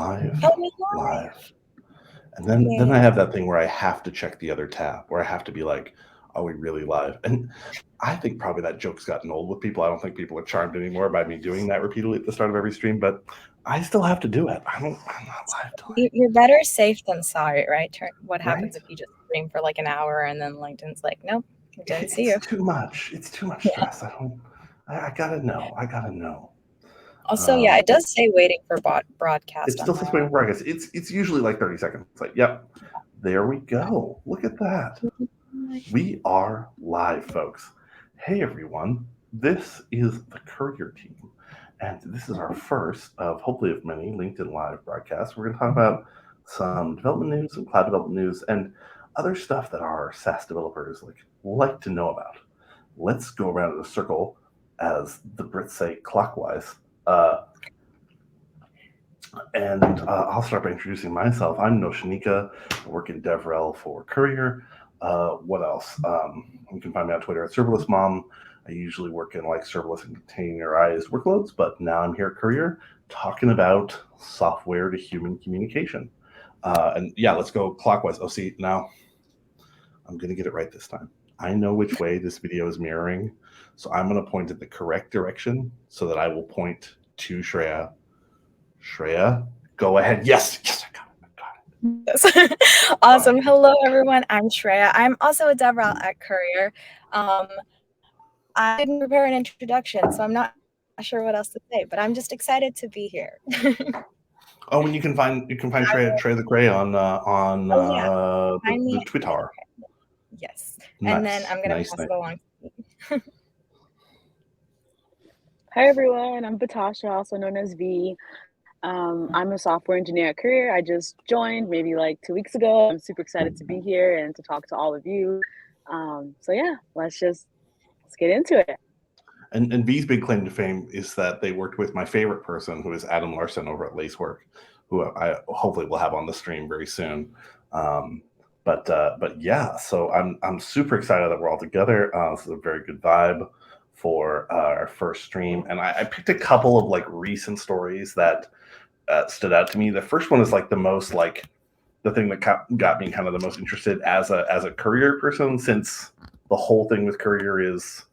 live, Oh, we live. And then I have that thing where I have to check the other tab, where I have to be like, are we really live? And I think probably that joke's gotten old with people. I don't think people are charmed anymore by me doing that repeatedly at the start of every stream, but I still have to do it. I'm not live till You're better safe than sorry, right? What happens right? if you just stream for like an hour and then LinkedIn's like, nope, didn't see you. It's too much. It's too much stress. I gotta know. I gotta know. Also, yeah, it does say waiting for broadcast. It still says waiting for broadcast. It's usually like 30 seconds. It's like, yep, there we go. Look at that. We are live, folks. Hey, everyone. This is the Courier team, and this is our first of hopefully of many LinkedIn Live broadcasts. We're going to talk about some development news, some cloud development news, and other stuff that our SaaS developers like to know about. Let's go around in a circle, as the Brits say, clockwise. And I'll start by introducing myself. I'm Nočnica. I work in DevRel for Courier. What else? You can find me on Twitter at Serverless Mom. I usually work in like serverless and containerized workloads, but now I'm here at Courier talking about software to human communication. And yeah, let's go clockwise. Oh, see, now I'm going to get it right this time. I know which way this video is mirroring, so I'm going to point in the correct direction so that I will point to Shreya. Shreya, go ahead. Yes, I got it. Awesome. Hello, everyone. I'm Shreya. I'm also a DevRel at Courier. I didn't prepare an introduction, so I'm not sure what else to say, but I'm just excited to be here. Oh, and you can find Shreya the Gray on the Twitter. Yes, nice. And then I'm gonna pass it along. Hi everyone, I'm Batasha, also known as V. I'm a software engineer at Courier. I just joined maybe like 2 weeks ago. I'm super excited to be here and to talk to all of you. So yeah, let's get into it. And V's big claim to fame is that they worked with my favorite person, who is Adam Larson over at Lacework, who I hopefully will have on the stream very soon. But yeah, so I'm super excited that we're all together. This is a very good vibe for our first stream, and I picked a couple of like recent stories that stood out to me. The first one is like the most like the thing that got me kind of the most interested as a Courier person, since the whole thing with Courier is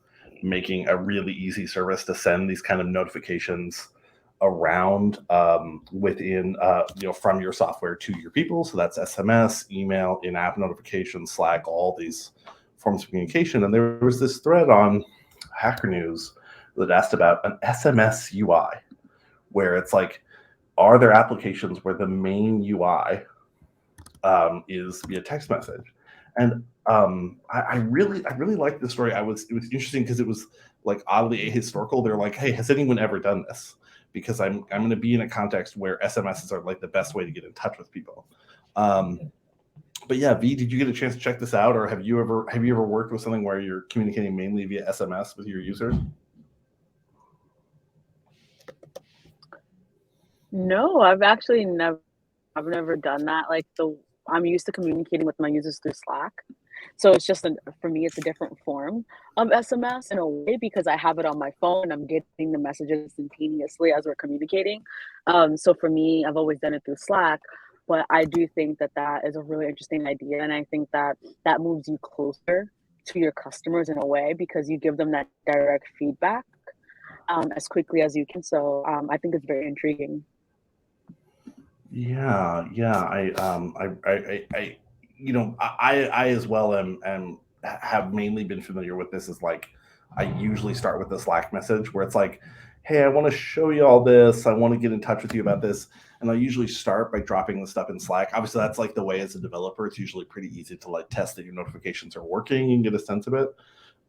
making a really easy service to send these kind of notifications around within from your software to your people. So that's SMS, email, in-app notifications, Slack, all these forms of communication. And there was this thread on Hacker News that asked about an SMS UI, where it's like, are there applications where the main UI is via text message? And I really liked this story. It was interesting because it was like oddly ahistorical. They're like, hey, has anyone ever done this? Because I'm going to be in a context where SMSs are like the best way to get in touch with people. But yeah, V, did you get a chance to check this out, or have you ever worked with something where you're communicating mainly via SMS with your users? No, I've never done that. Like I'm used to communicating with my users through Slack. So it's just for me, it's a different form of SMS in a way, because I have it on my phone. I'm getting the messages instantaneously as we're communicating. So for me, I've always done it through Slack, but I do think that is a really interesting idea. And I think that moves you closer to your customers in a way, because you give them that direct feedback as quickly as you can. So I think it's very intriguing. Yeah. I as well am have mainly been familiar with this. As like, I usually start with the Slack message where it's like, hey, I want to show you all this. I want to get in touch with you about this. And I usually start by dropping the stuff in Slack. Obviously, that's like the way as a developer. It's usually pretty easy to like test that your notifications are working and get a sense of it.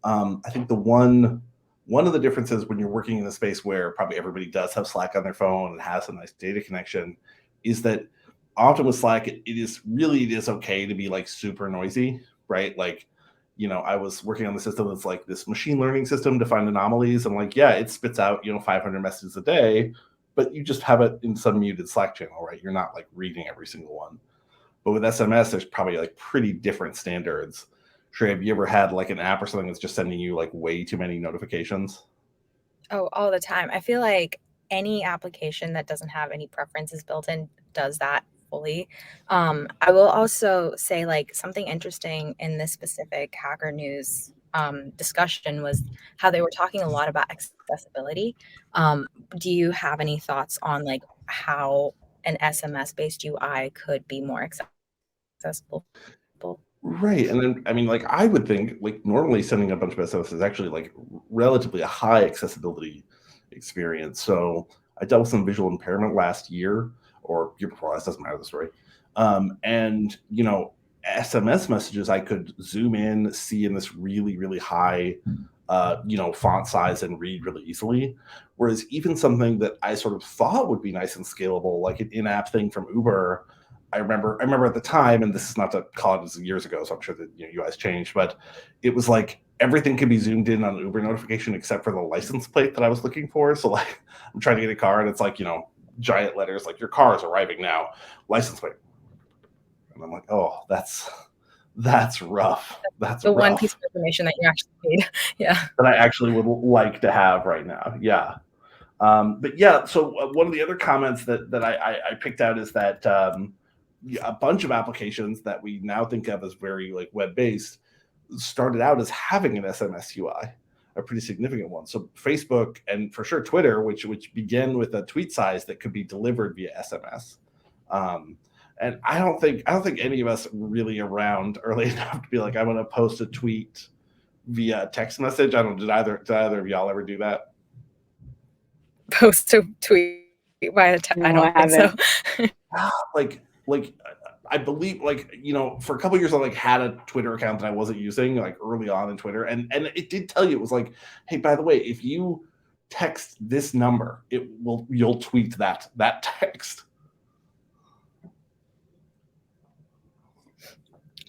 I think one of the differences when you're working in a space where probably everybody does have Slack on their phone and has a nice data connection is that often with Slack, it is okay to be like super noisy, right? Like, I was working on the system that's like this machine learning system to find anomalies. I'm like, yeah, it spits out, 500 messages a day, but you just have it in some muted Slack channel, right? You're not like reading every single one. But with SMS, there's probably like pretty different standards. Shreya, have you ever had like an app or something that's just sending you like way too many notifications? Oh, all the time. I feel like any application that doesn't have any preferences built in does that fully. I will also say, like, something interesting in this specific Hacker News discussion was how they were talking a lot about accessibility. Do you have any thoughts on like how an SMS based UI could be more accessible? Right. And then, I mean, like, I would think, like, normally sending a bunch of SMS is actually, like, relatively a high accessibility experience. So I dealt with some visual impairment last year or year before last, doesn't matter the story. And, you know, SMS messages I could zoom in, see in this really, really high, you know, font size and read really easily. Whereas even something that I sort of thought would be nice and scalable, like an in-app thing from Uber, I remember at the time, and this is not to call it, this is years ago, so I'm sure that, you know, UI's changed, but it was like everything could be zoomed in on an Uber notification except for the license plate that I was looking for. So like I'm trying to get a car and it's like, you know, giant letters like your car is arriving now, license plate. And I'm like, oh, that's rough. That's the rough. one piece of information that you actually need. Yeah. That I actually would like to have right now. Yeah. But yeah, so one of the other comments that I picked out is that a bunch of applications that we now think of as very like web-based started out as having an SMS UI, a pretty significant one. So Facebook and for sure Twitter, which began with a tweet size that could be delivered via SMS. And I don't think any of us were really around early enough to be like, I'm going to post a tweet via text message. I don't. Did either of y'all ever do that? Post a tweet via text. No, I don't I think so. like I believe, like, you know, for a couple of years I like had a Twitter account that I wasn't using like early on in Twitter, and it did tell you, it was like, hey, by the way, if you text this number, you'll tweet that text.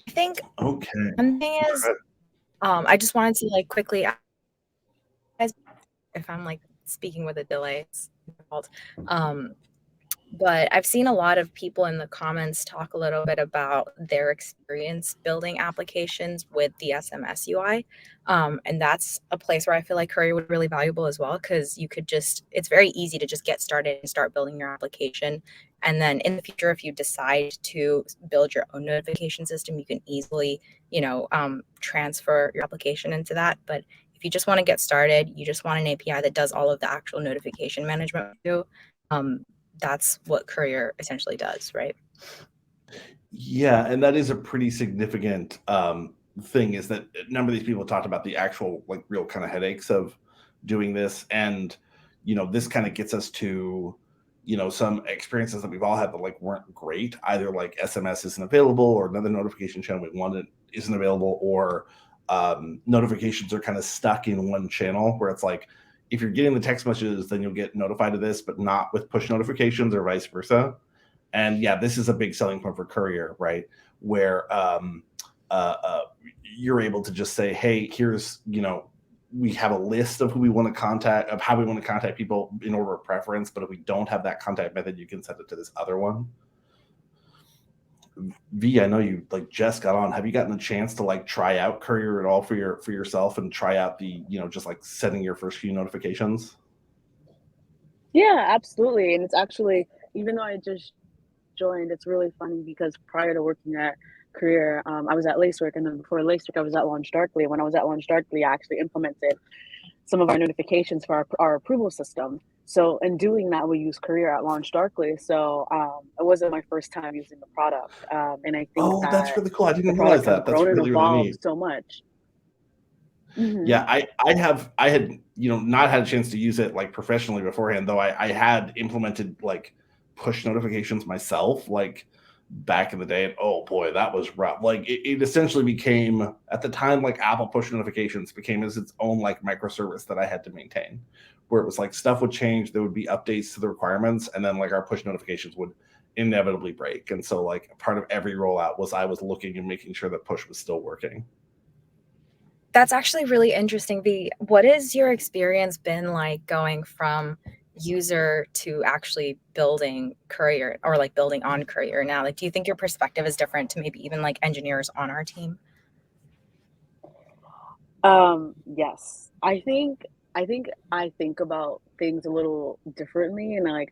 I think Okay. one thing is, I just wanted to like quickly, if I'm like speaking with a delay, it's fault. But I've seen a lot of people in the comments talk a little bit about their experience building applications with the SMS UI. And that's a place where I feel like Courier would be really valuable as well, because you could it's very easy to just get started and start building your application. And then in the future, if you decide to build your own notification system, you can easily, transfer your application into that. But if you just want to get started, you just want an API that does all of the actual notification management for you, that's what Courier essentially does, right? Yeah, and that is a pretty significant thing, is that a number of these people talked about the actual like real kind of headaches of doing this. And, you know, this kind of gets us to, you know, some experiences that we've all had that like weren't great. Either like SMS isn't available, or another notification channel we wanted isn't available, or notifications are kind of stuck in one channel where it's like, if you're getting the text messages, then you'll get notified of this, but not with push notifications, or vice versa. And yeah, this is a big selling point for Courier, right? Where you're able to just say, hey, here's, you know, we have a list of who we want to contact, of how we want to contact people in order of preference. But if we don't have that contact method, you can send it to this other one. V, I know you like just got on. Have you gotten a chance to like try out Courier at all for yourself, and try out the, you know, just like sending your first few notifications? Yeah, absolutely. And it's actually, even though I just joined, it's really funny because prior to working at Courier, I was at Lacework, and then before Lacework, I was at Launch Darkly. When I was at Launch Darkly, I actually implemented some of our notifications for our approval system. So in doing that, we use Courier at Launch Darkly. So it wasn't my first time using the product, and I think Oh, that's that really cool. I the didn't realize product has that. That's grown and really, really evolved neat. so much. Mm-hmm. Yeah, I had, you know, not had a chance to use it like professionally beforehand, though I had implemented like push notifications myself, like back in the day. And oh boy, that was rough. Like it essentially became, at the time, like Apple push notifications became as its own like microservice that I had to maintain, where it was like stuff would change, there would be updates to the requirements, and then like our push notifications would inevitably break. And so like part of every rollout was I was looking and making sure that push was still working. That's actually really interesting. What has your experience been like going from user to actually building Courier, or like building on Courier now? Like, do you think your perspective is different to maybe even like engineers on our team? Yes, I think I think I think about things a little differently, and like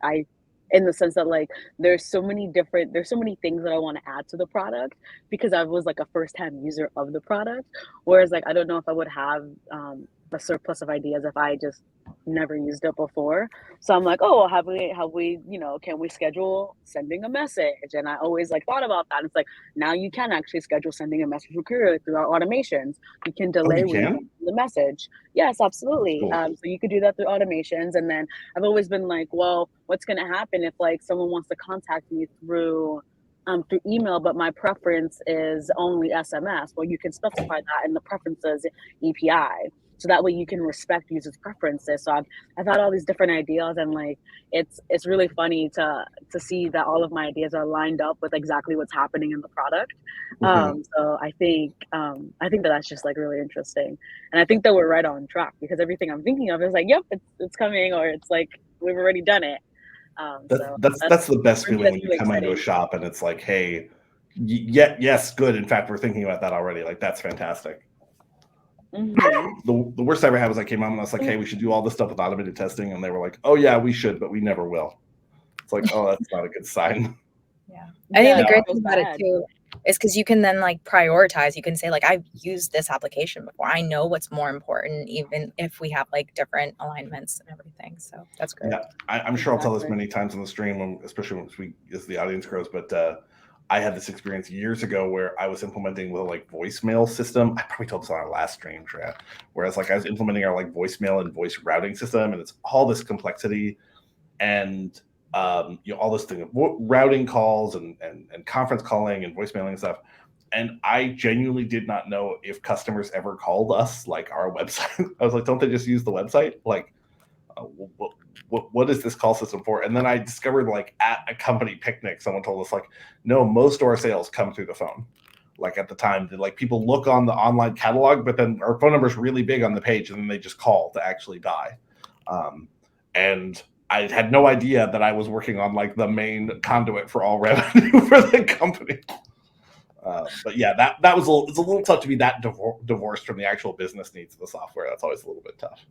in the sense that like there's so many things that I want to add to the product because I was like a first-hand user of the product. Whereas like I don't know if I would have a surplus of ideas if I just never used it before. So I'm like, oh, well, have we, can we schedule sending a message? And I always like thought about that. It's like now you can actually schedule sending a message with Courier through our automations. You can Oh, delay you when you can? send the message. Yes, absolutely. Cool. So you could do that through automations. And then I've always been like, well, what's going to happen if like someone wants to contact me through email, but my preference is only SMS? Well, you can specify that in the preferences API. So that way you can respect users' preferences. So I've had all these different ideas, and like it's really funny to see that all of my ideas are lined up with exactly what's happening in the product. Mhm. So I think that that's just like really interesting, and I think that we're right on track because everything I'm thinking of is like, yep, it's coming, or it's like we've already done it. So That's the best for me, feeling that's when you really come into a exciting. shop and it's like, hey, yes, good. In fact, we're thinking about that already. Like that's fantastic. Hmm. The worst I ever had was I came home and I was like, hey, we should do all this stuff with automated testing, and they were like, oh yeah, we should, but we never will. It's like, oh, that's not a good sign. Yeah. I think Yeah, the Yeah. great that was thing about it bad. too is because you can then like prioritize. You can say like I've used this application before. I know what's more important, even if we have like different alignments and everything. So that's great. Yeah, I'm sure I'll tell this Exactly. many times on the stream, especially as the audience grows. But I had this experience years ago where I was implementing the like voicemail system. I probably told this on our last stream, Shreya. Whereas like I was implementing our like voicemail and voice routing system, and it's all this complexity and all this thing of routing calls and conference calling and voicemailing and stuff. And I genuinely did not know if customers ever called us like our website. I was like, don't they just use the website? Like, what is this call system for? And then I discovered like at a company picnic, someone told us like, no, most of our sales come through the phone. Like at the time, like people look on the online catalog, but then our phone number is really big on the page, and then they just call to actually buy. And I had no idea that I was working on like the main conduit for all revenue for the company. But yeah, that was it's a little tough to be that divorced from the actual business needs of the software. That's always a little bit tough.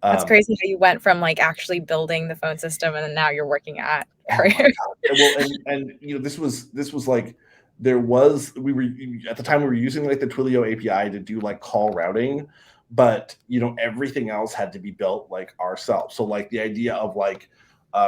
That's crazy how you went from like actually building the phone system and then now you're working at Courier. Oh my God. Well, and this was like we were at the time we were using like the Twilio API to do like call routing, but everything else had to be built like ourselves. So like the idea of like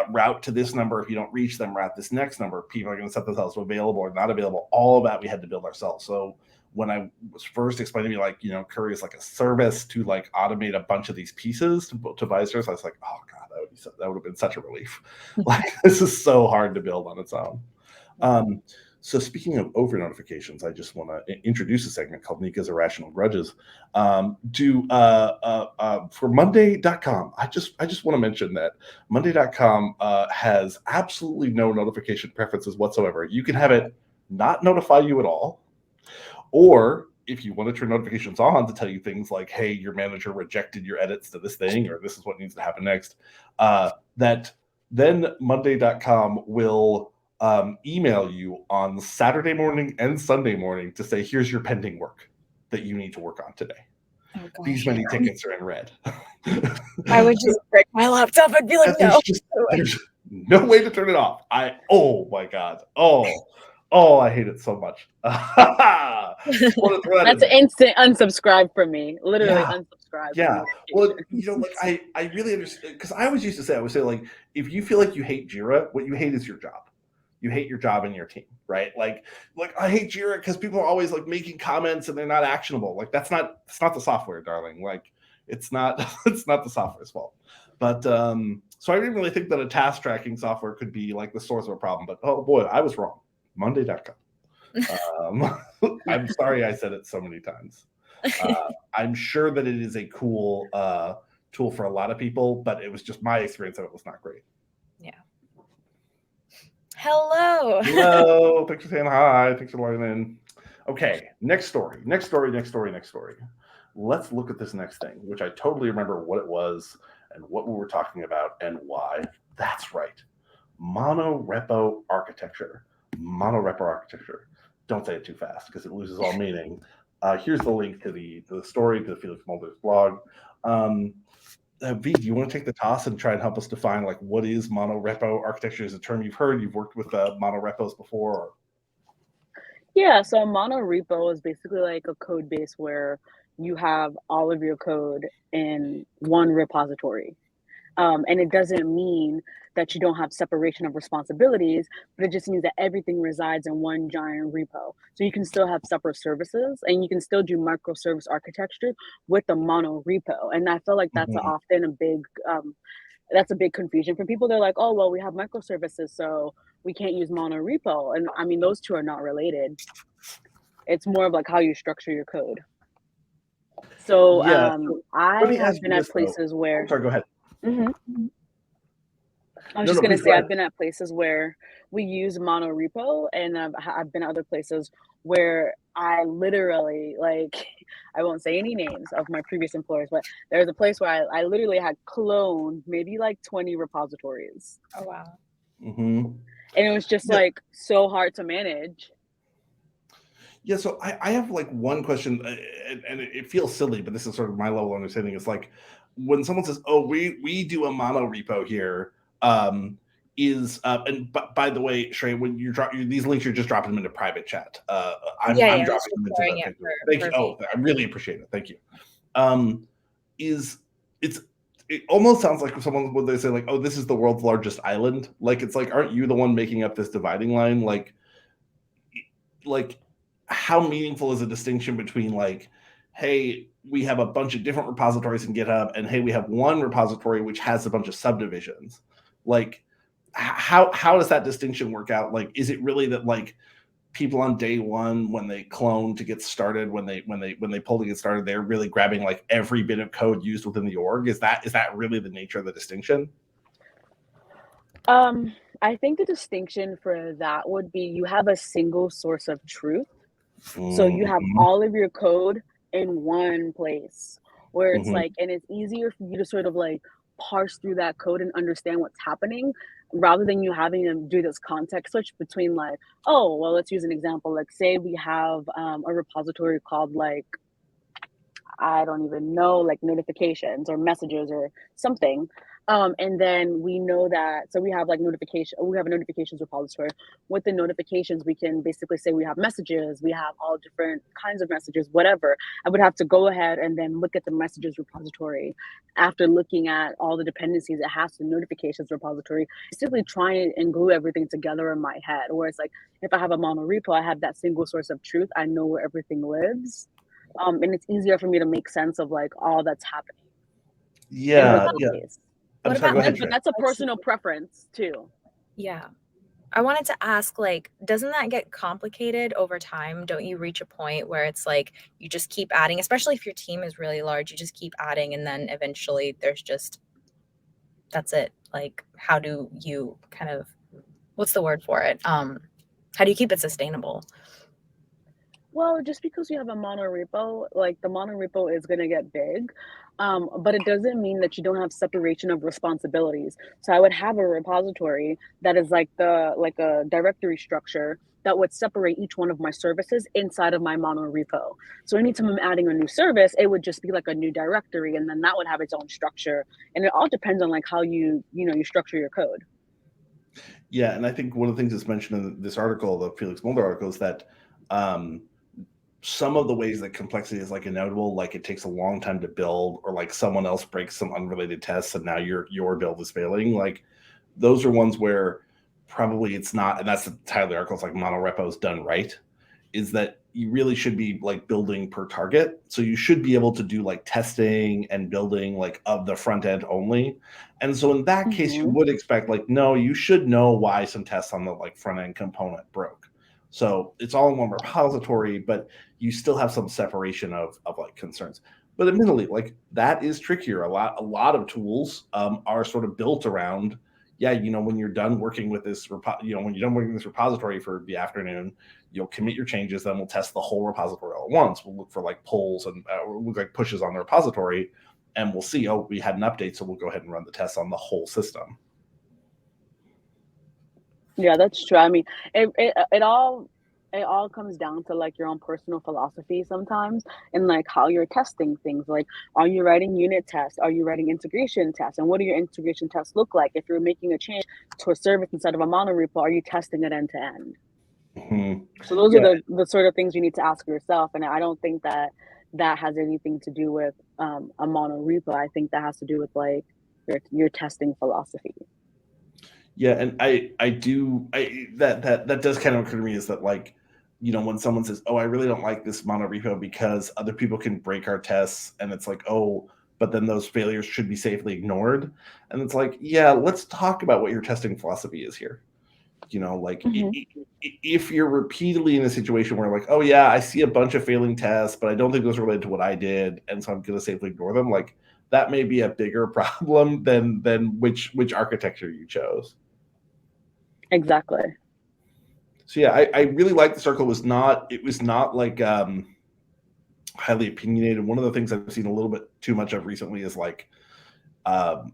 route to this number, if you don't reach them, route this next number, people are going to set themselves available or not available. All of that we had to build ourselves. So when I was first explaining to me like Courier is like a service to like automate a bunch of these pieces to visors, I was like, oh God, that would have been such a relief. Like this is so hard to build on its own. So speaking of over notifications, I just want to introduce a segment called Nica's Irrational Grudges. For Monday.com, I just want to mention that Monday.com has absolutely no notification preferences whatsoever. You can have it not notify you at all, or if you want to turn notifications on to tell you things like, hey, your manager rejected your edits to this thing, or this is what needs to happen next, that then Monday.com will email you on Saturday morning and Sunday morning to say, here's your pending work that you need to work on today. Oh, God, These many tickets are in red. I would just break my laptop and be like, no. There's no way to turn it off. Oh my God. Oh, I hate it so much. That's an instant unsubscribe for me. Literally unsubscribe. Yeah. Well, like I really understand, because I always used to say, like, if you feel like you hate Jira, what you hate is your job. You hate your job and your team, right? Like I hate Jira because people are always like making comments and they're not actionable. Like it's not the software, darling. Like it's not the software's fault. But so I didn't really think that a task tracking software could be like the source of a problem. But oh boy, I was wrong. Monday.com. I'm sorry I said it so many times. I'm sure that it is a cool tool for a lot of people, but it was just my experience that it was not great. Yeah. Hello. Thanks for saying hi. Thanks for logging in. Okay, next story. Let's look at this next thing, which I totally remember what it was and what we were talking about and why. That's right. Monorepo architecture. Don't say it too fast because it loses all meaning. Here's the link to the story, to Felix Mulder's blog. V, do you want to take the toss and try and help us define like what is monorepo architecture? Is a term you've heard? You've worked with monorepos before? Or? Yeah, so a monorepo is basically like a code base where you have all of your code in one repository. And it doesn't mean that you don't have separation of responsibilities, but it just means that everything resides in one giant repo. So you can still have separate services and you can still do microservice architecture with the mono repo. And I feel like that's often a big confusion for people. They're like, oh, well, we have microservices, so we can't use mono repo. And I mean, those two are not related. It's more of like how you structure your code. So yeah, I have been at places where. Oh, sorry, go ahead. I was just going to say, I've been at places where we use monorepo, and I've been at other places where I literally, like, I won't say any names of my previous employers, but there's a place where I literally had cloned maybe like 20 repositories. Oh, wow. And it was just like so hard to manage. Yeah, so I have like one question, and it feels silly, but this is sort of my level of understanding. It's like when someone says, "Oh, we do a mono repo here," and by the way, Shreya, when you drop these links, you're just dropping them into private chat. I'm dropping them into the. Thank you. Oh, I really appreciate it. Thank you. It almost sounds like someone when they say like, "Oh, this is the world's largest island." Like it's like, aren't you the one making up this dividing line? Like. How meaningful is a distinction between like, hey, we have a bunch of different repositories in GitHub, and hey, we have one repository which has a bunch of subdivisions. Like, how does that distinction work out? Like, is it really that like people on day one when they clone to get started, when they pull to get started, they're really grabbing like every bit of code used within the org? Is that really the nature of the distinction? I think the distinction for that would be you have a single source of truth. So you have all of your code in one place where it's like, and it's easier for you to sort of like parse through that code and understand what's happening rather than you having to do this context switch between like, oh, well, let's use an example. Like say we have a repository called like, I don't even know, like notifications or messages or something. And then we know that, so we have like we have a notifications repository. With the notifications, we can basically say we have messages, we have all different kinds of messages, whatever. I would have to go ahead and then look at the messages repository after looking at all the dependencies it has to the notifications repository, basically trying and glue everything together in my head. Whereas like, if I have a monorepo, I have that single source of truth. I know where everything lives. And it's easier for me to make sense of like all that's happening. Yeah. But that's a personal preference too. Yeah. I wanted to ask, like, doesn't that get complicated over time? Don't you reach a point where it's like you just keep adding, especially if your team is really large, you just keep adding and then eventually there's just, that's it. Like, how do you kind of, what's the word for it? How do you keep it sustainable? Well, just because you have a monorepo, like the monorepo is going to get big, but it doesn't mean that you don't have separation of responsibilities. So I would have a repository that is like a directory structure that would separate each one of my services inside of my monorepo. So anytime I'm adding a new service, it would just be like a new directory, and then that would have its own structure. And it all depends on like how you structure your code. Yeah, and I think one of the things that's mentioned in this article, the Felix Mulder article, is that some of the ways that complexity is like inevitable, like it takes a long time to build, or like someone else breaks some unrelated tests and now your build is failing. Like those are ones where probably it's not, and that's the title of the article, it's like monorepos done right, is that you really should be like building per target. So you should be able to do like testing and building like of the front end only. And so in that case, you would expect like, no, you should know why some tests on the like front end component broke. So it's all in one repository, but you still have some separation of like concerns. But admittedly, like that is trickier. A lot of tools are sort of built around, when you're done working with this, when you're done working with this repository for the afternoon, you'll commit your changes. Then we'll test the whole repository all at once. We'll look for like pulls and we'll look like pushes on the repository, and we'll see, oh, we had an update, so we'll go ahead and run the tests on the whole system. Yeah, that's true. I mean, it all it all comes down to like your own personal philosophy sometimes, and like how you're testing things. Like, are you writing unit tests? Are you writing integration tests? And what do your integration tests look like? If you're making a change to a service instead of a monorepo, are you testing it end to end? Mhm. So those Yeah. are the sort of things you need to ask yourself. And I don't think that that has anything to do with a monorepo. I think that has to do with like your testing philosophy. Yeah, and that does kind of occur to me, is that like, when someone says, "Oh, I really don't like this monorepo because other people can break our tests," and it's like, "Oh, but then those failures should be safely ignored," and it's like, yeah, let's talk about what your testing philosophy is here. Like, if you're repeatedly in a situation where like, "Oh yeah, I see a bunch of failing tests, but I don't think those are related to what I did, and so I'm going to safely ignore them," like that may be a bigger problem than which architecture you chose. Exactly. So yeah, I really like this article. It was not like highly opinionated. One of the things I've seen a little bit too much of recently is like um,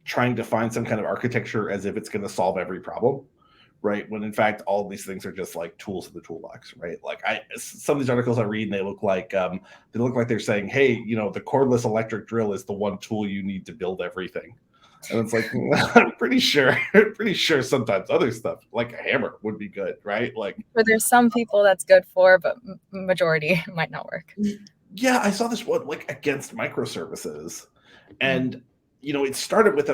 trying to find some kind of architecture as if it's going to solve every problem, right? When in fact all of these things are just like tools in the toolbox, right? Like some of these articles I read, and they look like they're saying, "Hey, the cordless electric drill is the one tool you need to build everything." And it's like, I'm pretty sure sometimes other stuff like a hammer would be good, right? Like, But there's some people that's good for, but majority might not work. yeah, I saw this one like against microservices, and it started with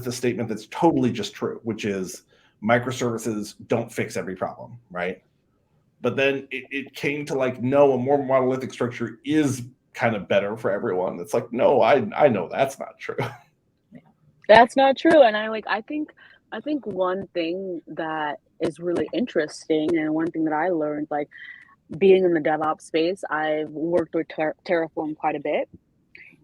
a statement that's totally just true, which is microservices don't fix every problem, right? But then it came to like, no, a more monolithic structure is kind of better for everyone. It's like, no, I know that's not true. That's not true. And I think one thing that is really interesting, and one thing that I learned, like being in the DevOps space, I've worked with Terraform quite a bit.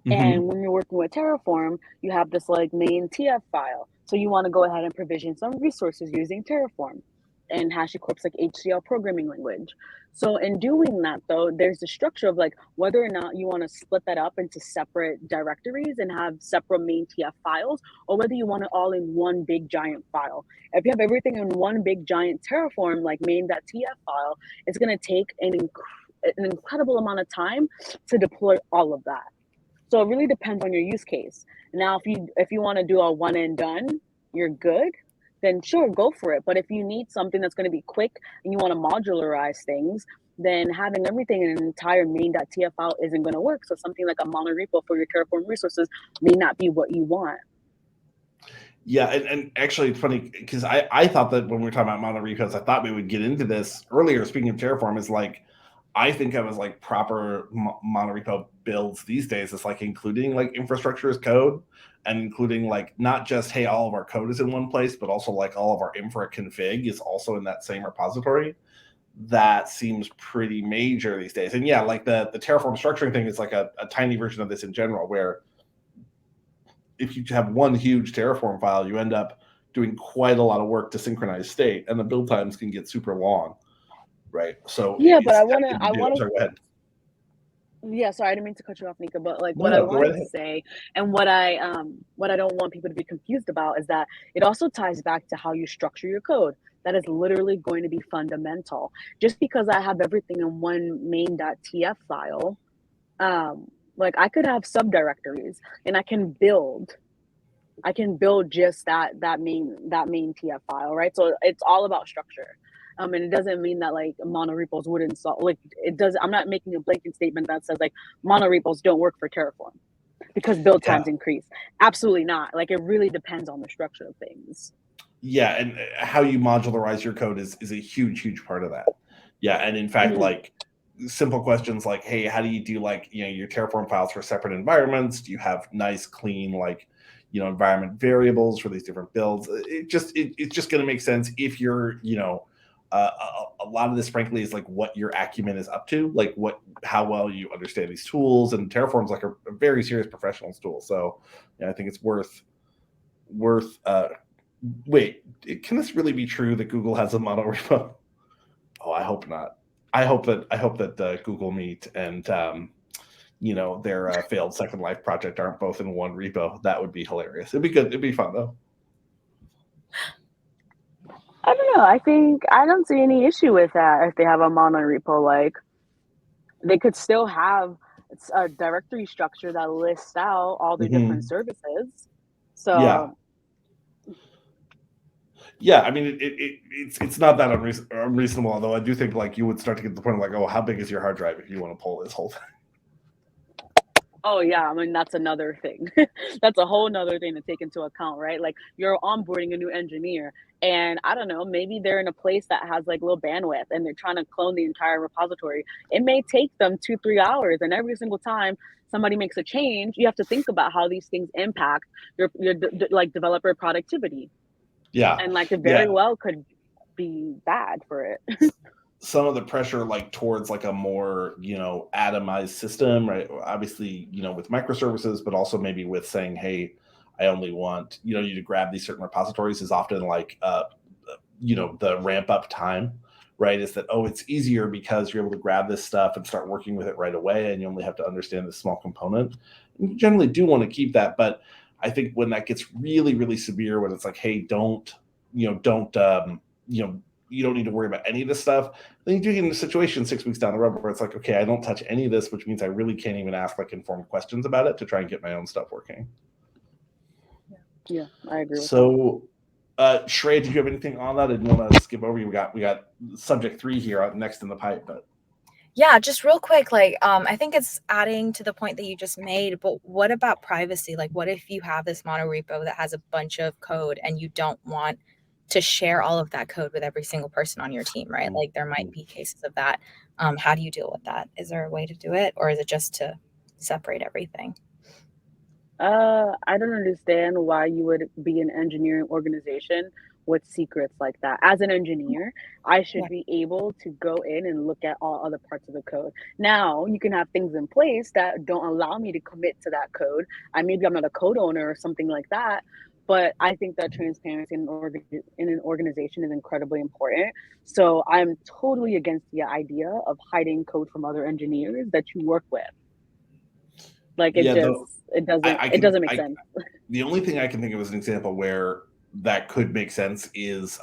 And when you're working with Terraform, you have this like main TF file. So you want to go ahead and provision some resources using Terraform, and HashiCorp's like HCL programming language. So in doing that though, there's the structure of like whether or not you want to split that up into separate directories and have separate main TF files, or whether you want it all in one big giant file. If you have everything in one big giant Terraform like main.tf file, it's going to take an incredible amount of time to deploy all of that. So it really depends on your use case. Now, if you want to do a one and done, you're good, then sure, go for it. But if you need something that's going to be quick and you want to modularize things, then having everything in an entire main.tf file isn't going to work. So something like a monorepo for your Terraform resources may not be what you want. Yeah, and actually it's funny because I thought that when we were talking about monorepos, I thought we would get into this earlier. Speaking of Terraform, is like I think of as like proper monorepo builds these days. It's like including like infrastructure as code, and including like not just, hey, all of our code is in one place, but also like all of our infra config is also in that same repository. That seems pretty major these days. And yeah, like the Terraform structuring thing is like a tiny version of this in general, where if you have one huge Terraform file, you end up doing quite a lot of work to synchronize state, and the build times can get super long, right? So Yeah, but I Sorry, want go ahead. to. Yeah, sorry, I didn't mean to cut you off, Nica. But like what I No, go right wanted to ahead. say, and what I don't want people to be confused about, is that it also ties back to how you structure your code. That is literally going to be fundamental. Just because I have everything in one main.tf file, like I could have subdirectories, and I can build just that main TF file, right? So it's all about structure. And it doesn't mean that like monorepos wouldn't solve, like it does. I'm not making a blanket statement that says like monorepos don't work for Terraform because build Yeah. times increase. Absolutely not. Like it really depends on the structure of things. Yeah, and how you modularize your code is a huge part of that. Yeah, and in fact, like simple questions like, hey, how do you do like your Terraform files for separate environments? Do you have nice, clean like environment variables for these different builds? It's just going to make sense if you're a lot of this, frankly, is like what your acumen is up to, like how well you understand these tools. And Terraform's like a very serious professionals tool. So yeah, I think it's worth. Wait, can this really be true that Google has a monorepo? Oh, I hope not. I hope that Google Meet and their failed Second Life project aren't both in one repo. That would be hilarious. It'd be good. It'd be fun though. I don't know. I think I don't see any issue with that if they have a monorepo. Like they could still have a directory structure that lists out all the different services. Yeah. So Yeah, I mean, it's not that unreasonable, although I do think like you would start to get to the point of like, oh, how big is your hard drive if you want to pull this whole thing? oh yeah, I mean that's another thing. That's a whole nother thing to take into account, right? Like you're onboarding a new engineer and I don't know, maybe they're in a place that has like low bandwidth and they're trying to clone the entire repository. It may take them 2-3 hours, and every single time somebody makes a change, you have to think about how these things impact your like developer productivity. Yeah. And like it very well could be bad for it. Some of the pressure like towards like a more, atomized system, right? Obviously, with microservices, but also maybe with saying, hey, I only want, you to grab these certain repositories is often like, the ramp up time, right? Is that, oh, it's easier because you're able to grab this stuff and start working with it right away. And you only have to understand this small component. And you generally do want to keep that. But I think when that gets really, really severe, when it's like, hey, you don't need to worry about any of this stuff, then you do get in a situation 6 weeks down the road where it's like, okay, I don't touch any of this, which means I really can't even ask like informed questions about it to try and get my own stuff working. Yeah, I agree with so Shreya, did you have anything on that? I didn't want to skip over you. We got subject 3 here next in the pipe, but yeah, just real quick, like I think it's adding to the point that you just made, but what about privacy? Like what if you have this monorepo that has a bunch of code and you don't want to share all of that code with every single person on your team, right? Like there might be cases of that. How do you deal with that? Is there a way to do it, or is it just to separate everything? I don't understand why you would be an engineering organization with secrets like that. As an engineer, I should be able to go in and look at all other parts of the code. Now, you can have things in place that don't allow me to commit to that code. Maybe I'm not a code owner or something like that, but I think that transparency in an organization is incredibly important. So I'm totally against the idea of hiding code from other engineers that you work with. Like it doesn't make sense. The only thing I can think of as an example where that could make sense is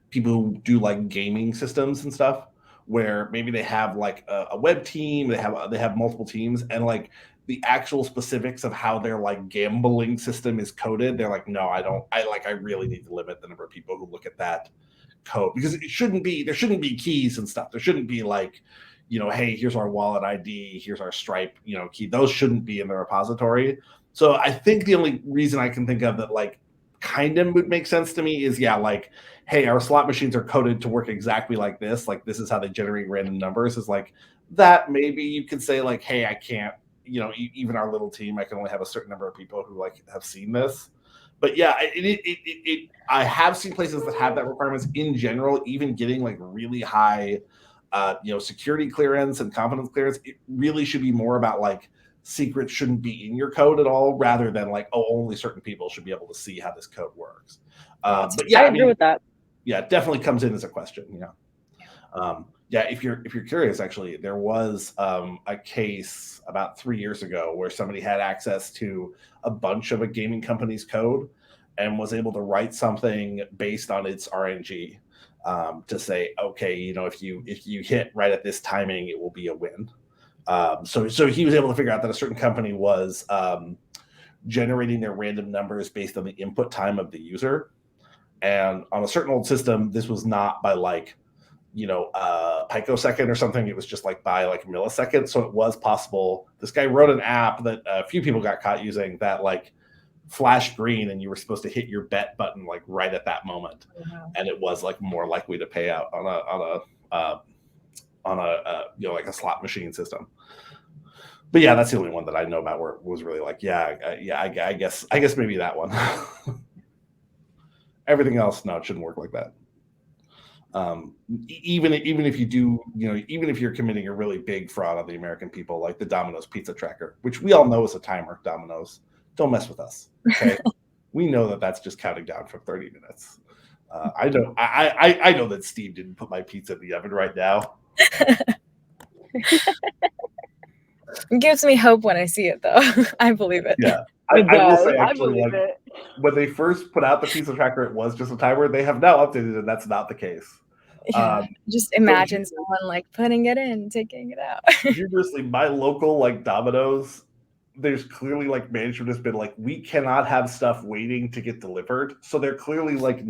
people who do like gaming systems and stuff, where maybe they have like a web team, they have multiple teams, and like the actual specifics of how their like gambling system is coded, they're like, no, I really need to limit the number of people who look at that code, because there shouldn't be keys and stuff. There shouldn't be like, hey, here's our wallet ID, here's our Stripe, key. Those shouldn't be in the repository. So I think the only reason I can think of that like kind of would make sense to me is, like, hey, our slot machines are coded to work exactly like this is how they generate random numbers, is like that. Maybe you could say like, hey, I can't, even our little team, I can only have a certain number of people who like have seen this. But yeah, I have seen places that have that requirements in general, even getting like really high security clearance and confidence clearance. It really should be more about like secrets shouldn't be in your code at all, rather than like, oh, only certain people should be able to see how this code works. But yeah, I agree with that. Yeah, it definitely comes in as a question. If you're curious, actually, there was a case about 3 years ago where somebody had access to a bunch of a gaming company's code and was able to write something based on its RNG to say, okay, if you hit right at this timing, it will be a win. So he was able to figure out that a certain company was generating their random numbers based on the input time of the user. And on a certain old system, this was not by like, picosecond or something. It was just like by like millisecond. So it was possible. This guy wrote an app that a few people got caught using that like flashed green, and you were supposed to hit your bet button like right at that moment. Wow. And it was like more likely to pay out on a like a slot machine system. But yeah, that's the only one that I know about where it was really like, I guess maybe that one. Everything else, no, it shouldn't work like that. Even if you do, even if you're committing a really big fraud on the American people, like the Domino's pizza tracker, which we all know is a timer. Domino's, don't mess with us. Okay, we know that that's just counting down for 30 minutes. I know that Steve didn't put my pizza in the oven right now. It gives me hope when I see it, though. I believe it. Yeah, I will say, actually, believe like, it. when they first put out the pizza tracker, it was just a timer. They have now updated it, and that's not the case. Yeah, just imagine someone like putting it in, taking it out. Humorously, my local like Domino's, there's clearly like management has been like, we cannot have stuff waiting to get delivered. So they're clearly like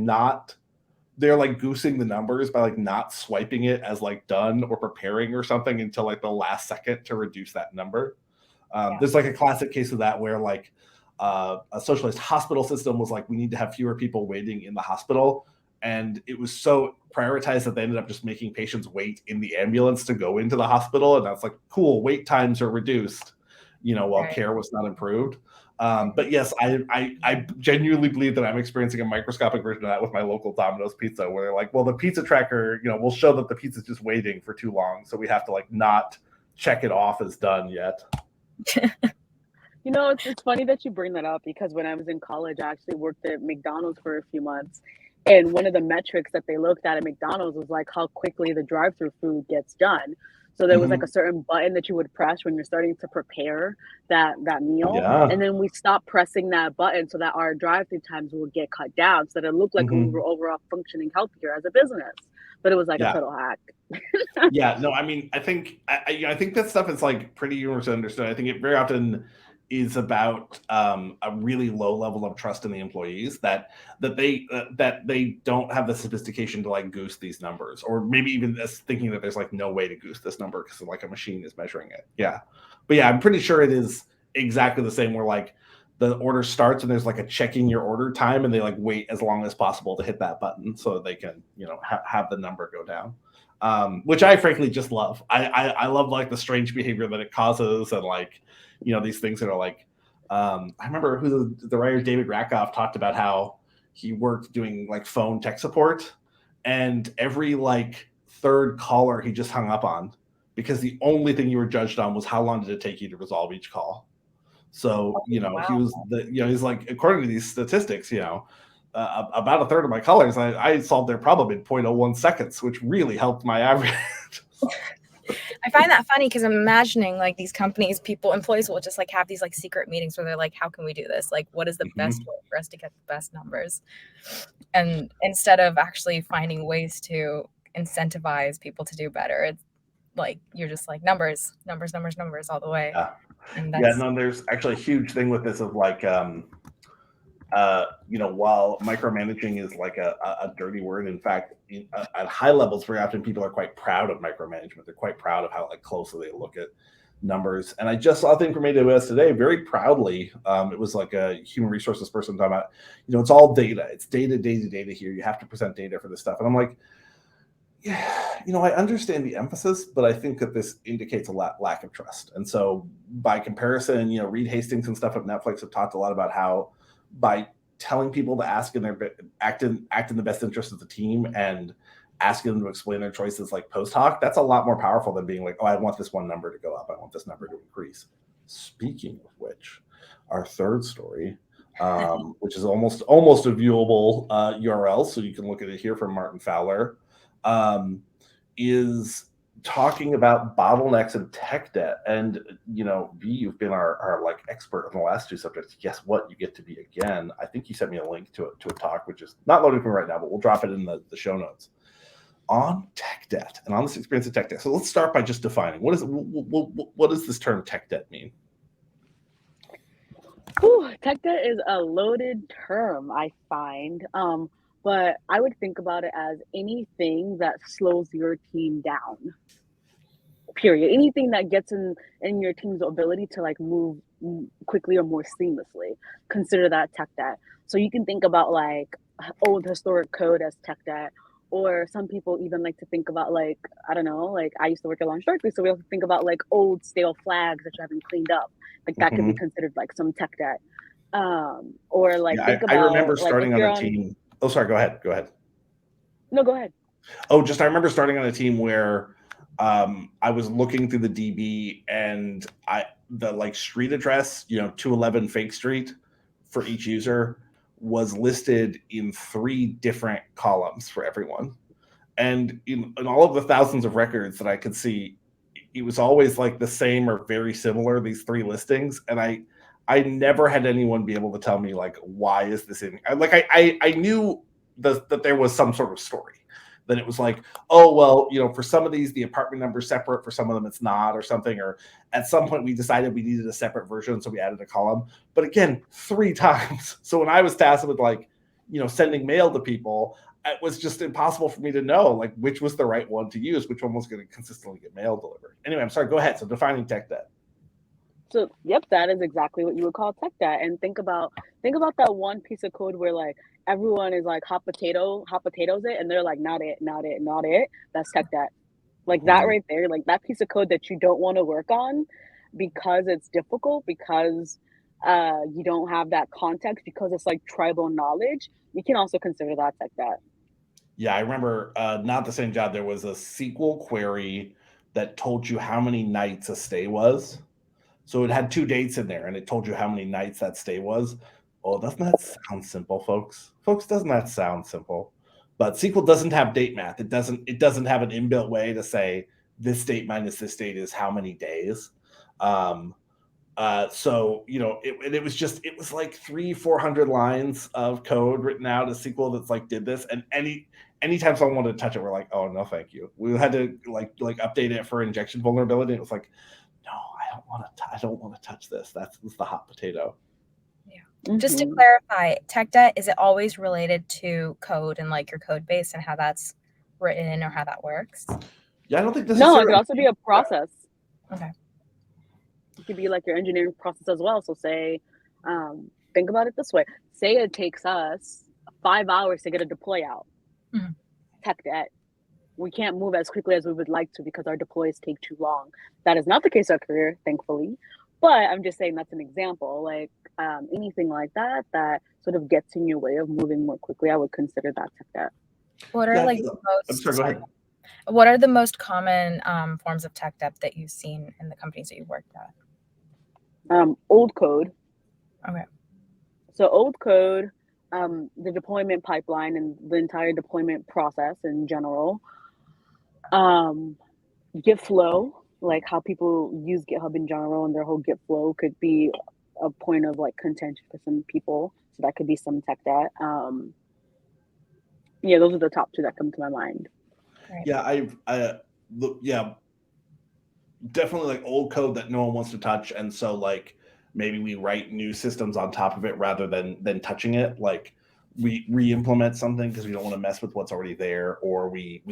they're like goosing the numbers by like not swiping it as like done or preparing or something until like the last second to reduce that number. There's like a classic case of that where like a socialist hospital system was like, we need to have fewer people waiting in the hospital. And it was so prioritized that they ended up just making patients wait in the ambulance to go into the hospital. And that's like, cool, wait times are reduced, while care was not improved. But yes, I genuinely believe that I'm experiencing a microscopic version of that with my local Domino's pizza, where they're like, well, the pizza tracker, will show that the pizza's just waiting for too long. So we have to like not check it off as done yet. It's funny that you bring that up because when I was in college, I actually worked at McDonald's for a few months. And one of the metrics that they looked at McDonald's was like how quickly the drive-through food gets done. So there was like a certain button that you would press when you're starting to prepare that meal. Yeah. And then we stopped pressing that button so that our drive-through times would get cut down so that it looked like we were overall functioning healthier as a business. But it was like a total hack. Yeah, no, I mean, I think that stuff is like pretty universally understood. I think it very often is about a really low level of trust in the employees that they don't have the sophistication to like goose these numbers, or maybe even thinking that there's like no way to goose this number because like a machine is measuring it. Yeah, but yeah, I'm pretty sure it is exactly the same where like the order starts and there's like a checking your order time and they like wait as long as possible to hit that button so that they can have the number go down. Which I frankly just love. I love like the strange behavior that it causes and like these things that are like I remember who the writer David Rakoff talked about how he worked doing like phone tech support, and every like third caller he just hung up on because the only thing you were judged on was how long did it take you to resolve each call. So he was he's like, according to these statistics, about a third of my callers, I solved their problem in 0.01 seconds, which really helped my average. I find that funny because I'm imagining like these companies, employees will just like have these like secret meetings where they're like, how can we do this? Like, what is the best way for us to get the best numbers? And instead of actually finding ways to incentivize people to do better, it's like, you're just like numbers all the way. Yeah. And there's actually a huge thing with this of like, while micromanaging is like a dirty word, in fact, at high levels, very often people are quite proud of micromanagement. They're quite proud of how like closely they look at numbers. And I just saw a thing from AWS today, very proudly. It was like a human resources person talking about, it's all data. It's data here. You have to present data for this stuff. And I'm like, yeah, I understand the emphasis, but I think that this indicates a lack of trust. And so by comparison, Reed Hastings and stuff at Netflix have talked a lot about how by telling people to act in the best interest of the team and asking them to explain their choices like post hoc, that's a lot more powerful than being like, oh, I want this one number to go up, I want this number to increase. Speaking of which, our third story, which is almost a viewable URL, so you can look at it here from Martin Fowler, is talking about bottlenecks and tech debt. And you've been our like expert on the last two subjects. Guess what? You get to be again. I think you sent me a link to a talk, which is not loaded for right now, but we'll drop it in the show notes on tech debt and on this experience of tech debt. So let's start by just defining what does this term tech debt mean? Tech debt is a loaded term, I find. But I would think about it as anything that slows your team down. Period. Anything that gets in your team's ability to like move quickly or more seamlessly. Consider that tech debt. So you can think about like old historic code as tech debt, or some people even like to think about like, I don't know, like I used to work at Launch Directly, so we also think about like old stale flags that you haven't cleaned up. Like that could be considered like some tech debt. Or like think about, I remember like, starting on a team. Oh, sorry, go ahead. No, go ahead. Oh, I remember starting on a team where I was looking through the DB and the like street address, 211 Fake Street for each user was listed in 3 different columns for everyone. And in all of the thousands of records that I could see, it was always like the same or very similar, these 3 listings. And I I never had anyone be able to tell me like, why is this in? I knew that there was some sort of story. Then it was like, oh, well, for some of these, the apartment number is separate. For some of them, it's not, or something. Or at some point, we decided we needed a separate version, so we added a column. But again, 3 times. So when I was tasked with sending mail to people, it was just impossible for me to know like which was the right one to use, which one was going to consistently get mail delivered. Anyway, I'm sorry. Go ahead. So defining tech debt. So, yep, that is exactly what you would call tech debt. And think about that one piece of code where like everyone is like hot potatoes it, and they're like not it. That's tech debt. Like that right there, like that piece of code that you don't want to work on because it's difficult, because you don't have that context, because it's like tribal knowledge. You can also consider that tech debt. Yeah, I remember not the same job. There was a SQL query that told you how many nights a stay was. So it had 2 dates in there, and it told you how many nights that stay was. Oh, doesn't that sound simple, folks? Folks, doesn't that sound simple? But SQL doesn't have date math. It doesn't have an inbuilt way to say this date minus this date is how many days. So it was like 300-400 lines of code written out as SQL that's like did this, and anytime someone wanted to touch it, we're like, oh no, thank you. We had to like update it for injection vulnerability. It was like, no, I don't want to touch this. That's the hot potato. Yeah. Just to clarify, tech debt, is it always related to code and like your code base and how that's written or how that works? Yeah, I don't think No, it could also be a process. Okay. It could be like your engineering process as well. So say, think about it this way. Say it takes us 5 hours to get a deploy out. Mhm. Tech debt. We can't move as quickly as we would like to because our deploys take too long. That is not the case at Courier, thankfully. But I'm just saying that's an example. Like anything like that sort of gets in your way of moving more quickly, I would consider that tech debt. What are like the most? I'm sorry, go ahead. What are the most common forms of tech debt that you've seen in the companies that you've worked at? Old code. Okay. So old code, the deployment pipeline and the entire deployment process in general. Git flow, like how people use GitHub in general, and their whole Git flow could be a point of like contention for some people. So that could be some tech debt. Yeah, those are the top 2 that come to my mind. Right. Yeah, definitely like old code that no one wants to touch, and so like maybe we write new systems on top of it rather than touching it. Like we re-implement something because we don't want to mess with what's already there, or we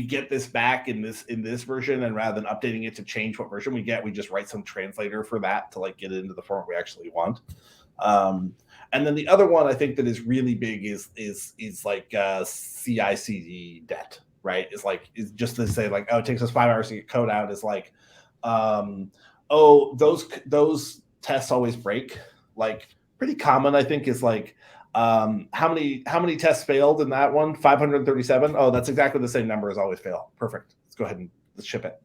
get this back in this version, and rather than updating it to change what version we get, we just write some translator for that to like get it into the format we actually want. And then the other one I think that is really big is like CI/CD debt, right? Is just to say like, oh, it takes us 5 hours to get code out. Is like, oh, those tests always break. Like pretty common, I think, is like, how many tests failed in that one? 537. Oh, that's exactly the same number as always fail. Perfect. Let's go ahead and let's ship it.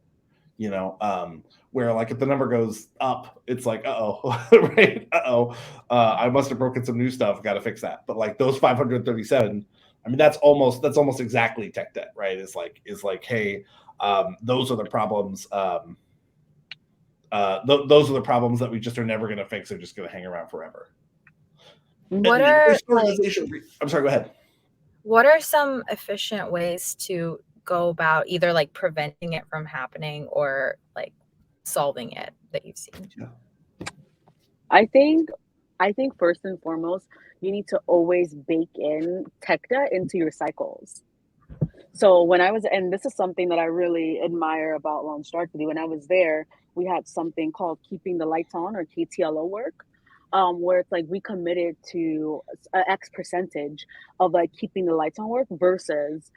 Where like if the number goes up, it's like, right? I must have broken some new stuff. Got to fix that. But like those 537, I mean, that's almost exactly tech debt, right? Is like, hey, those are the problems. Those are the problems that we just are never going to fix. They're just going to hang around forever. What are I'm sorry, go ahead. What are some efficient ways to go about either like preventing it from happening or like solving it that you've seen? Yeah. I think first and foremost, you need to always bake in tech debt into your cycles. So when I was, and this is something that I really admire about LaunchDarkly, when I was there, we had something called Keeping the Lights On, or KTLO work. Where it's like we committed to an X percentage of like keeping the lights on work versus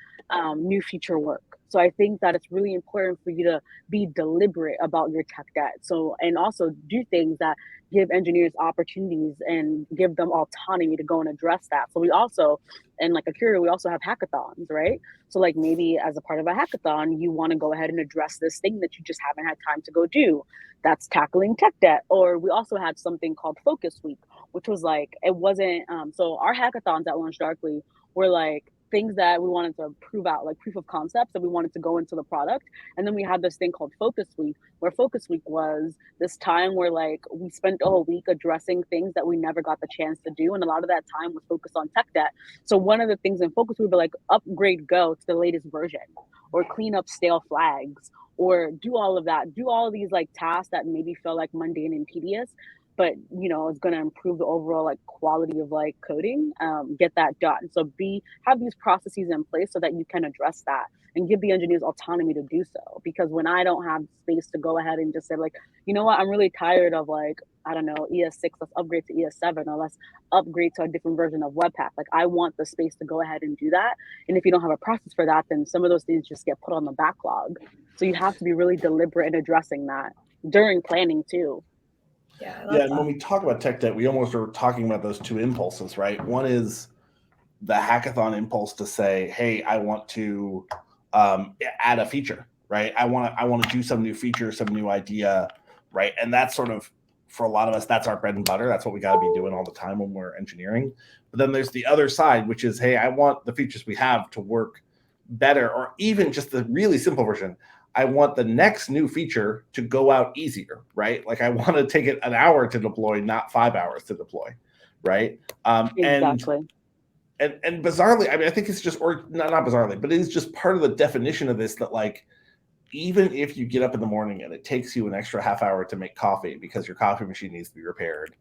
new feature work. So I think that it's really important for you to be deliberate about your tech debt. So, and also do things that give engineers opportunities and give them autonomy to go and address that. So we also, and like a Courier, we also have hackathons, right? So like maybe as a part of a hackathon, you want to go ahead and address this thing that you just haven't had time to go do. That's tackling tech debt. Or we also had something called Focus Week, which was like, it wasn't, so our hackathons at LaunchDarkly were like things that we wanted to prove out, like proof of concepts that we wanted to go into the product. And then we had this thing called Focus Week, where Focus Week was this time where like we spent a whole week addressing things that we never got the chance to do. And a lot of that time was focused on tech debt. So one of the things in Focus Week would be like upgrade Go to the latest version, or clean up stale flags, or do all of that, do all of these like tasks that maybe feel like mundane and tedious, but you know, it's going to improve the overall like quality of like coding. Get that done. So have these processes in place so that you can address that and give the engineers autonomy to do so. Because when I don't have space to go ahead and just say like, you know what, I'm really tired of like, I don't know, ES6, let's upgrade to ES7, or let's upgrade to a different version of Webpack. Like I want the space to go ahead and do that. And if you don't have a process for that, then some of those things just get put on the backlog. So you have to be really deliberate in addressing that during planning too. Yeah, And when we talk about tech debt, we almost are talking about those two impulses, right? One is the hackathon impulse to say, hey, I want to add a feature, right? I want to do some new feature, some new idea, right? And that's sort of, for a lot of us, that's our bread and butter. That's what we got to be doing all the time when we're engineering. But then there's the other side, which is, hey, I want the features we have to work better, or even just the really simple version. I want the next new feature to go out easier, right? Like I want to take it an hour to deploy, not 5 hours to deploy, right? Exactly. And bizarrely, I mean, I think it's just, or not bizarrely, but it is just part of the definition of this, that like, even if you get up in the morning and it takes you an extra half hour to make coffee because your coffee machine needs to be repaired,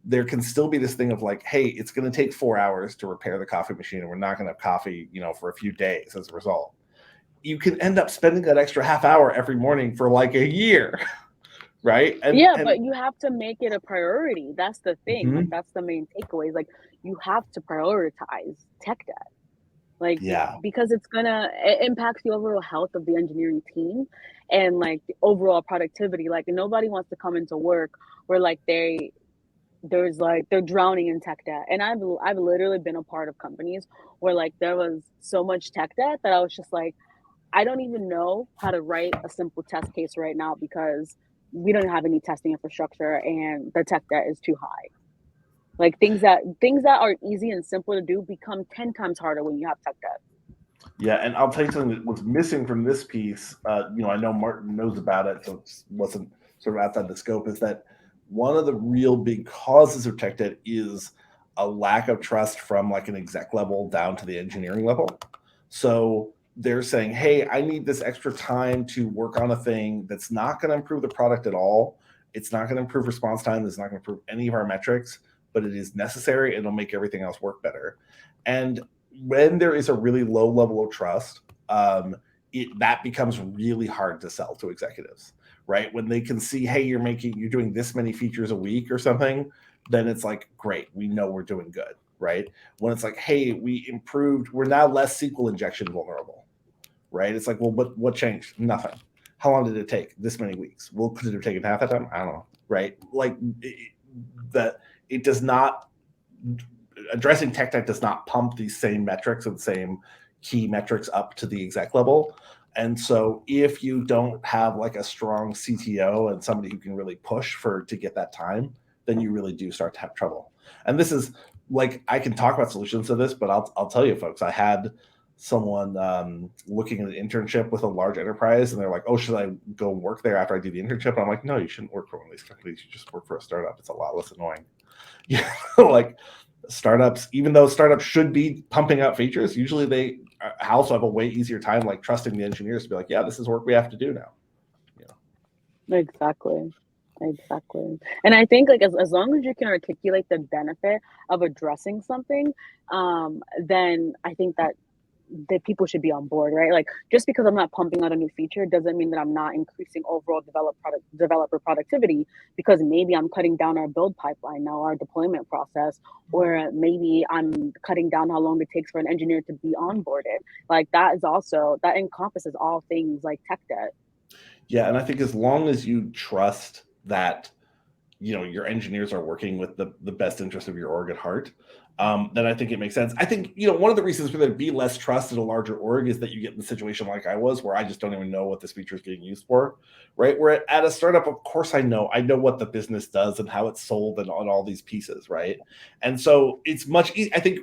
there can still be this thing of like, hey, it's going to take 4 hours to repair the coffee machine, and we're not going to have coffee, you know, for a few days as a result. You can end up spending that extra half hour every morning for like a year, right? And but you have to make it a priority. That's the thing. Like that's the main takeaway. Like you have to prioritize tech debt. Like, because it impacts the overall health of the engineering team and like the overall productivity. Like nobody wants to come into work where like they're drowning in tech debt. And I've literally been a part of companies where like there was so much tech debt that I was just like, I don't even know how to write a simple test case right now because we don't have any testing infrastructure and the tech debt is too high. Like things that are easy and simple to do become 10 times harder when you have tech debt. Yeah, and I'll tell you something that was missing from this piece. You know, I know Martin knows about it, so it wasn't sort of outside the scope. Is that one of the real big causes of tech debt is a lack of trust from like an exec level down to the engineering level. So they're saying, hey, I need this extra time to work on a thing that's not going to improve the product at all. It's not going to improve response time. It's not going to improve any of our metrics, but it is necessary. It'll make everything else work better. And when there is a really low level of trust, that becomes really hard to sell to executives, right? When they can see, hey, you're doing this many features a week or something, then it's like, great, we know we're doing good, right? When it's like, hey, we improved, we're now less SQL injection vulnerable, right? It's like, well, what changed? Nothing. How long did it take? This many weeks. Well, could it have taken half that time? I don't know, right? Like it does not, addressing tech debt does not pump these same metrics and same key metrics up to the exec level. And so if you don't have like a strong CTO and somebody who can really push to get that time, then you really do start to have trouble. And this is like, I can talk about solutions to this, but I'll tell you folks, I had someone looking at an internship with a large enterprise, and they're like, oh, should I go work there after I do the internship? And I'm like, no, you shouldn't work for one of these companies. You just work for a startup. It's a lot less annoying. Yeah, like startups, even though startups should be pumping out features, usually they also have a way easier time like trusting the engineers to be like, yeah, this is work we have to do now. Exactly. And I think like as long as you can articulate the benefit of addressing something, then I think that people should be on board, right? Like just because I'm not pumping out a new feature doesn't mean that I'm not increasing overall developer productivity, because maybe I'm cutting down our build pipeline now, our deployment process, or maybe I'm cutting down how long it takes for an engineer to be onboarded. Like that encompasses all things like tech debt. Yeah, and I think as long as you trust that, you know, your engineers are working with the best interest of your org at heart, then I think it makes sense. I think, you know, one of the reasons for there to be less trust in a larger org is that you get in the situation like I was, where I just don't even know what this feature is getting used for, right? Where at a startup, of course, I know what the business does and how it's sold and on all these pieces, right? And so it's much easier. I think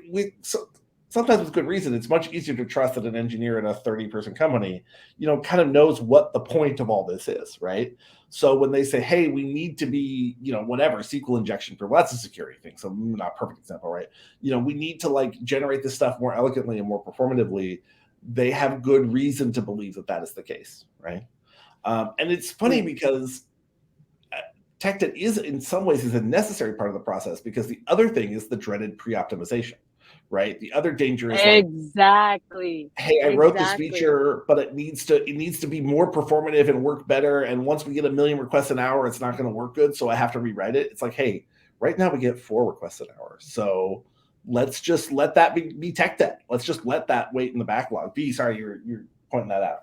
sometimes with good reason, it's much easier to trust that an engineer in a 30-person company, kind of knows what the point of all this is, right? So when they say, hey, we need to be, whatever, SQL injection for, well, that's a security thing. So not a perfect example, right? We need to like generate this stuff more elegantly and more performatively. They have good reason to believe that that is the case, right? And it's funny because tech debt is in some ways is a necessary part of the process, because the other thing is the dreaded pre-optimization, right? The other danger is like, exactly. hey, I wrote this feature, but it needs to be more performative and work better. And once we get 1 million requests an hour, it's not going to work good. So I have to rewrite it. It's like, hey, right now we get 4 requests an hour. So let's just let that be tech debt. Let's just let that wait in the backlog. B, sorry, you're pointing that out.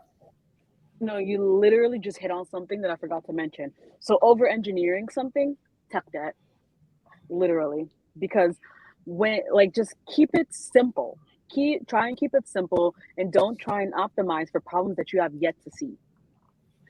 No, you literally just hit on something that I forgot to mention. So over engineering something, tech debt, literally, because when just keep it simple. Try and keep it simple, and don't try and optimize for problems that you have yet to see.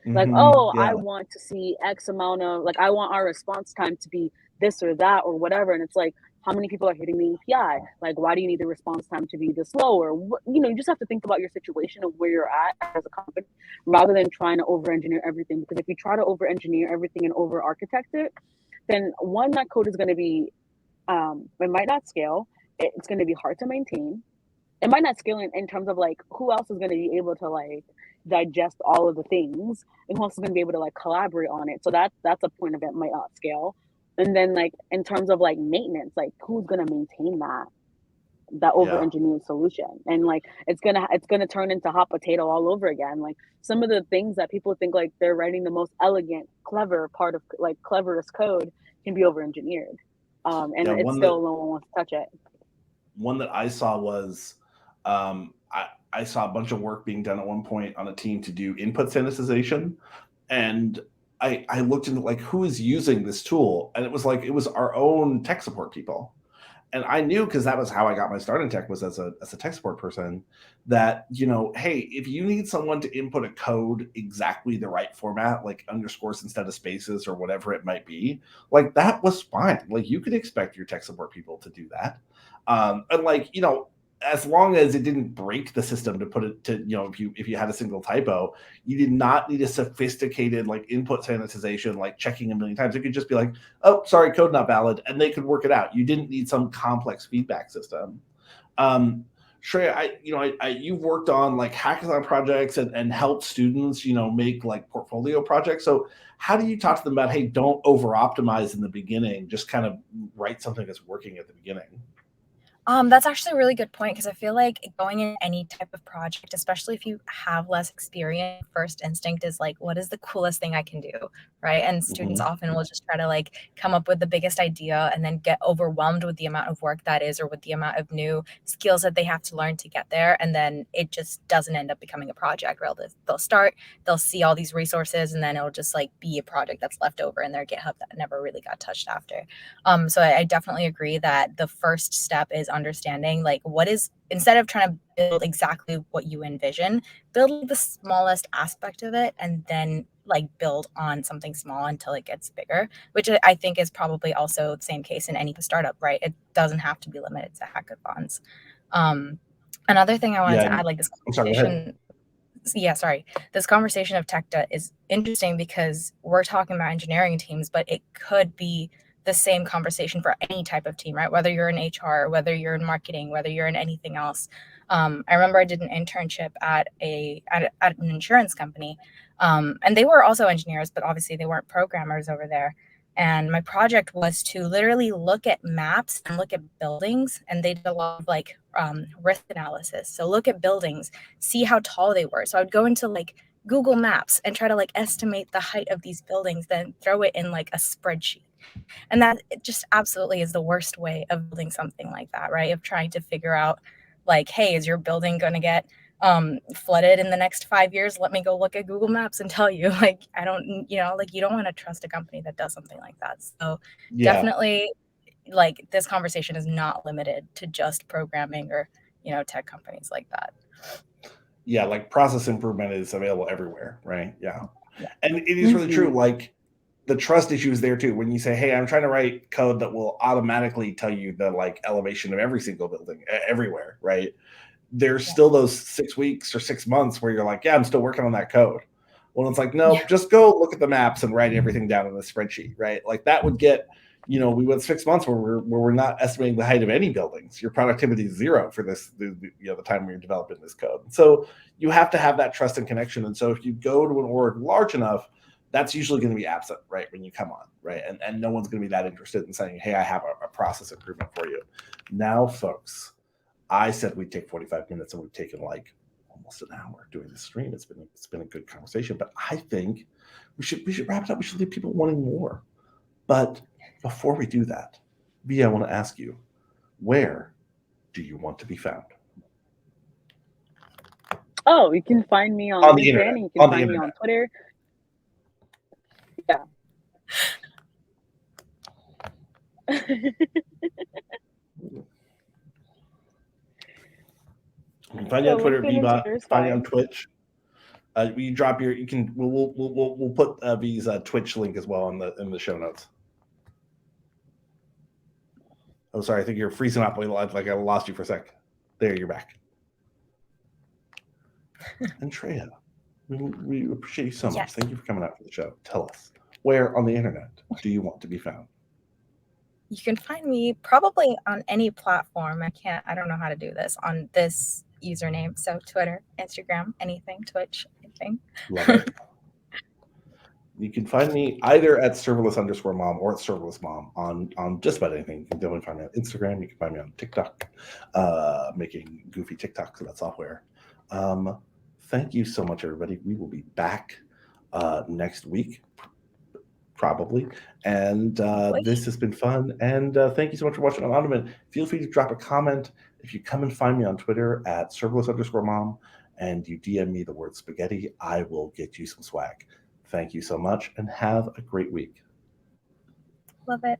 Like, I want to see X amount of, I want our response time to be this or that or whatever. And it's like, how many people are hitting the API? Like, why do you need the response time to be this low? Or, you just have to think about your situation and where you're at as a company, rather than trying to over-engineer everything. Because if you try to over-engineer everything and over-architect it, then one, that code is going to be, it might not scale. It's going to be hard to maintain. It might not scale in terms of who else is going to be able to digest all of the things, and who else is going to be able to collaborate on it. So that's a point of it might not scale. And then in terms of maintenance, who's going to maintain that over engineered solution? And it's gonna turn into hot potato all over again. Some of the things that people think they're writing the most elegant, clever part of cleverest code can be over engineered, and it's still no one wants to touch it. One that I saw was I saw a bunch of work being done at one point on a team to do input sanitization, and I looked into who is using this tool, and it was our own tech support people. And I knew, because that was how I got my start in tech, was as a tech support person, that, hey, if you need someone to input a code exactly the right format, underscores instead of spaces or whatever it might be, that was fine. You could expect your tech support people to do that. And as long as it didn't break the system to put it to, if you had a single typo, you did not need a sophisticated input sanitization, checking 1 million times. It could just be oh, sorry, code not valid, and they could work it out. You didn't need some complex feedback system. Shreya, you've worked on hackathon projects and helped students, make portfolio projects. So how do you talk to them about, hey, don't over optimize in the beginning, just kind of write something that's working at the beginning? That's actually a really good point, because I feel like going in any type of project, especially if you have less experience, first instinct is what is the coolest thing I can do, right? And students often will just try to come up with the biggest idea and then get overwhelmed with the amount of work that is, or with the amount of new skills that they have to learn to get there. And then it just doesn't end up becoming a project. They'll see all these resources, and then it'll just be a project that's left over in their GitHub that never really got touched after. So I definitely agree that the first step is understanding instead of trying to build exactly what you envision, build the smallest aspect of it, and then build on something small until it gets bigger, which I think is probably also the same case in any startup, right? It doesn't have to be limited to hackathons. Another thing I wanted to add, this conversation. This conversation of tech debt is interesting, because we're talking about engineering teams, but it could be the same conversation for any type of team, right? Whether you're in HR, whether you're in marketing, whether you're in anything else. I remember I did an internship at an insurance company, and they were also engineers, but obviously they weren't programmers over there. And my project was to literally look at maps and look at buildings, and they did a lot of risk analysis. So look at buildings, see how tall they were. So I would go into Google Maps and try to estimate the height of these buildings, then throw it in a spreadsheet. And that just absolutely is the worst way of building something like that, right? Of trying to figure out hey, is your building going to get flooded in the next 5 years? Let me go look at Google Maps and tell you. I don't, you don't want to trust a company that does something like that. So definitely, this conversation is not limited to just programming or, tech companies like that. Yeah, process improvement is available everywhere, right? Yeah. And it is really true. the trust issue is there too. When you say, hey, I'm trying to write code that will automatically tell you the like elevation of every single building everywhere, right? There's still those 6 weeks or 6 months where you're like, yeah, I'm still working on that code. Well, it's like, no, just go look at the maps and write everything down in the spreadsheet, right? Like that would get, we went 6 months where we're not estimating the height of any buildings. Your productivity is zero for this, the time we're developing this code. So you have to have that trust and connection. And so if you go to an org large enough, that's usually going to be absent, right, when you come on, right? And no one's going to be that interested in saying, hey, I have a process improvement for you. Now, folks, I said we'd take 45 minutes, and we've taken like almost an hour doing this stream. It's been a good conversation, but I think we should wrap it up. We should leave people wanting more. But before we do that, V, I want to ask you, where do you want to be found? Oh, you can find me on the internet. You can find me on Twitter. Yeah. You can find you on Twitter, VBot. Find you on Twitch. You drop your. You can. We'll put V's Twitch link as well in the show notes. Oh, sorry. I think you're freezing up. Like I lost you for a sec. There, you're back. And Shreya, we appreciate you so much. Thank you for coming out for the show. Tell us, where on the internet do you want to be found? You can find me probably on any platform. I don't know how to do this on this username. So Twitter, Instagram, anything, Twitch, anything. Love it. You can find me either at serverless_mom or at serverlessmom on just about anything. You can definitely find me on Instagram. You can find me on TikTok, making goofy TikToks of that software. Thank you so much, everybody. We will be back next week, probably. And this has been fun. And thank you so much for watching Anonymous. Feel free to drop a comment. If you come and find me on Twitter at serverless_mom and you DM me the word spaghetti, I will get you some swag. Thank you so much and have a great week. Love it.